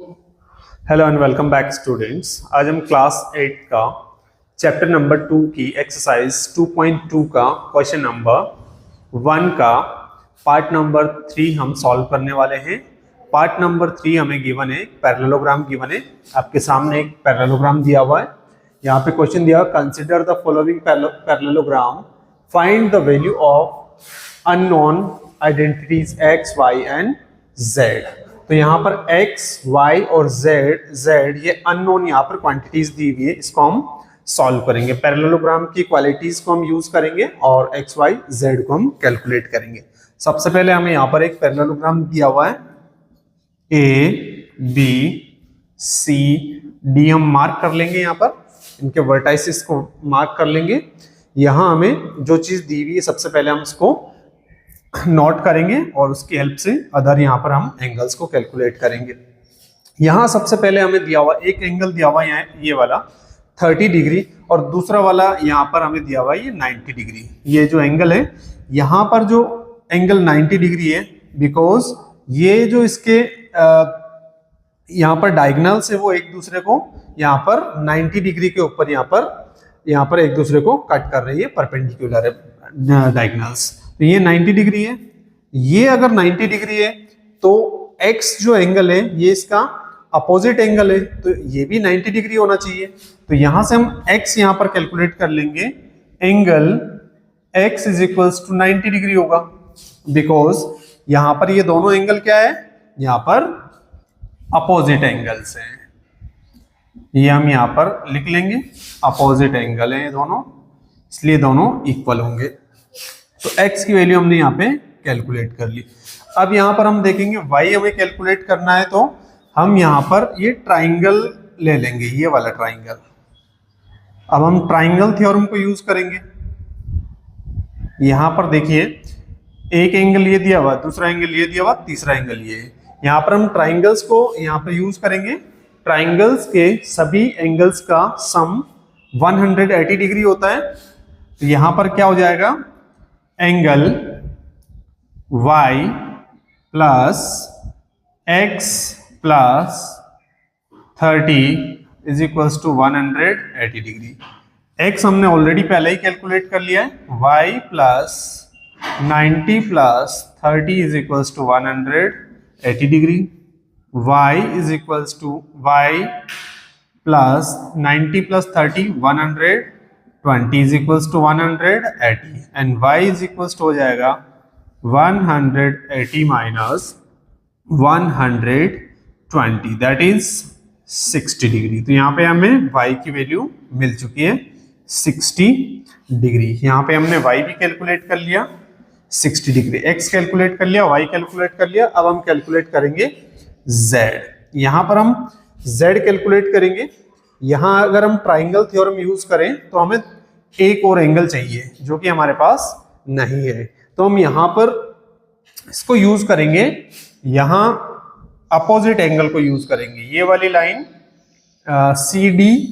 Hello and welcome back students. आज हम class 8 का चैप्टर नंबर 2 की एक्सरसाइज 2.2 का क्वेश्चन नंबर 1 का पार्ट नंबर 3 हम सॉल्व करने वाले हैं। पार्ट नंबर 3 हमें गिवन है, पैरेललोग्राम गिवन है। आपके सामने एक पैरेललोग्राम दिया हुआ है। यहाँ पे क्वेश्चन दिया, consider the following parallelogram, find the value of unknown identities x, y and z। तो यहाँ पर x, y और z ये अननोन यहाँ पर क्वांटिटीज दी हुई है। इसको हम सॉल्व करेंगे। पैरेललोग्राम की क्वालिटीज को हम यूज करेंगे और x, y, z को हम कैलकुलेट करेंगे। सबसे पहले हमें यहाँ पर एक पैरेललोग्राम दिया हुआ है, a, b, c, d हम मार्क कर लेंगे। यहाँ पर इनके वर्टाइसिस को मार्क कर लेंगे। यहाँ हमें जो चीज दी हुई है सबसे पहले हम इसको नोट करेंगे और उसकी हेल्प से अदर यहाँ पर हम एंगल्स को कैलकुलेट करेंगे। यहाँ सबसे पहले हमें दिया हुआ एक एंगल दिया हुआ है ये वाला 30 डिग्री और दूसरा वाला यहाँ पर हमें दिया हुआ है ये 90 डिग्री। ये जो एंगल है यहाँ पर जो एंगल 90 डिग्री है, बिकॉज ये जो इसके यहाँ पर डायगोनल्स है वो एक दूसरे को यहाँ पर 90 डिग्री के ऊपर यहाँ पर एक दूसरे को कट कर रही है, परपेंडिकुलर है डायगोनल्स। तो ये 90 डिग्री है। ये अगर 90 डिग्री है तो x जो एंगल है ये इसका अपोजिट एंगल है, तो ये भी 90 डिग्री होना चाहिए। तो यहां से हम x यहां पर कैलकुलेट कर लेंगे। Angle x is equals to 90 degree होगा, बिकॉज यहां पर ये दोनों एंगल क्या है, यहां पर अपोजिट एंगल्स हैं। ये हम यहां पर लिख लेंगे, अपोजिट एंगल है ये दोनों, इसलिए दोनों इक्वल होंगे। तो x की वैल्यू हमने यहाँ पे कैलकुलेट कर ली। अब यहाँ पर हम देखेंगे y हमें कैलकुलेट करना है, तो हम यहाँ पर ये ट्राइंगल ले लेंगे, ये वाला ट्राइंगल। अब हम ट्राइंगल थ्योरम को यूज करेंगे। यहाँ पर देखिए एक एंगल ये दिया हुआ, दूसरा एंगल ये दिया हुआ, तीसरा एंगल ये है। यहाँ पर हम ट्राइंगल्स को यहाँ पर यूज करेंगे। ट्राइंगल्स के सभी एंगल्स का सम 180 डिग्री होता है। तो यहाँ पर क्या हो जाएगा, angle y plus x plus 30 is equals to 180 degree. x हमने ऑलरेडी पहले ही कैलकुलेट कर लिया है। y plus 90 plus 30 is equals to 180 degree. y is equals to y plus 90 plus 30 120 is equals to 180 and y is equals to हो जाएगा 180 minus 120 that is 60 degree. तो यहाँ पे हमें y की वैल्यू मिल चुकी है 60 डिग्री। यहाँ पे हमने y भी कैलकुलेट कर लिया 60 डिग्री, x कैलकुलेट कर लिया, y कैलकुलेट कर लिया। अब हम कैलकुलेट करेंगे z। यहाँ पर हम z कैलकुलेट करेंगे। यहाँ अगर हम ट्राइंगल थ्योरम यूज करें तो हमें एक और एंगल चाहिए जो कि हमारे पास नहीं है, तो हम यहाँ पर इसको यूज करेंगे। यहाँ अपोजिट एंगल को यूज करेंगे। ये वाली line CD,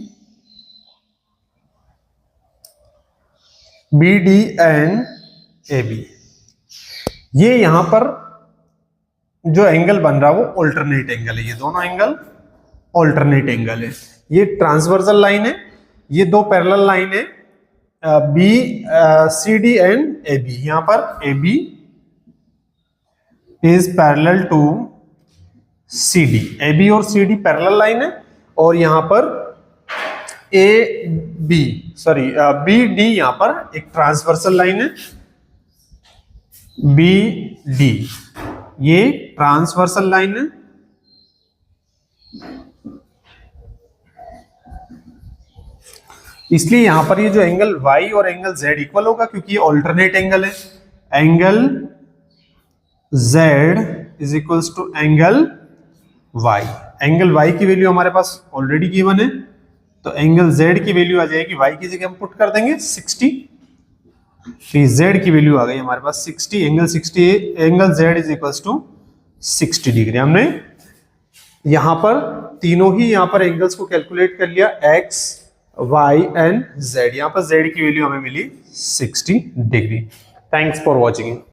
BD and AB, ये यहाँ पर जो एंगल बन रहा है वो ऑल्टरनेट एंगल है। ये दोनों एंगल ऑल्टरनेट एंगल है। ये ट्रांसवर्सल लाइन है, ये दो पैरेलल लाइन है, CD एंड AB। यहां पर AB is parallel to CD। AB और CD पैरेलल लाइन है और यहां पर BD यहां पर एक ट्रांसवर्सल लाइन है। BD ये ट्रांसवर्सल लाइन है। इसलिए यहां पर ये जो एंगल y और एंगल z इक्वल होगा, क्योंकि ये ऑल्टरनेट एंगल है। Angle z is equals to angle y। Angle y की वैल्यू हमारे पास ऑलरेडी गिवन है, तो एंगल z की वैल्यू आ जाएगी, y की जगह हम पुट कर देंगे 60। तो z की वैल्यू आ गई हमारे पास 60। Angle 60, angle z is equals to 60 degree. हमने यहां पर तीनों ही यहां पर एंगल्स को कैलकुलेट कर लिया, x, y एंड z। यहाँ पर z की वैल्यू हमें मिली 60 डिग्री। Thanks for watching.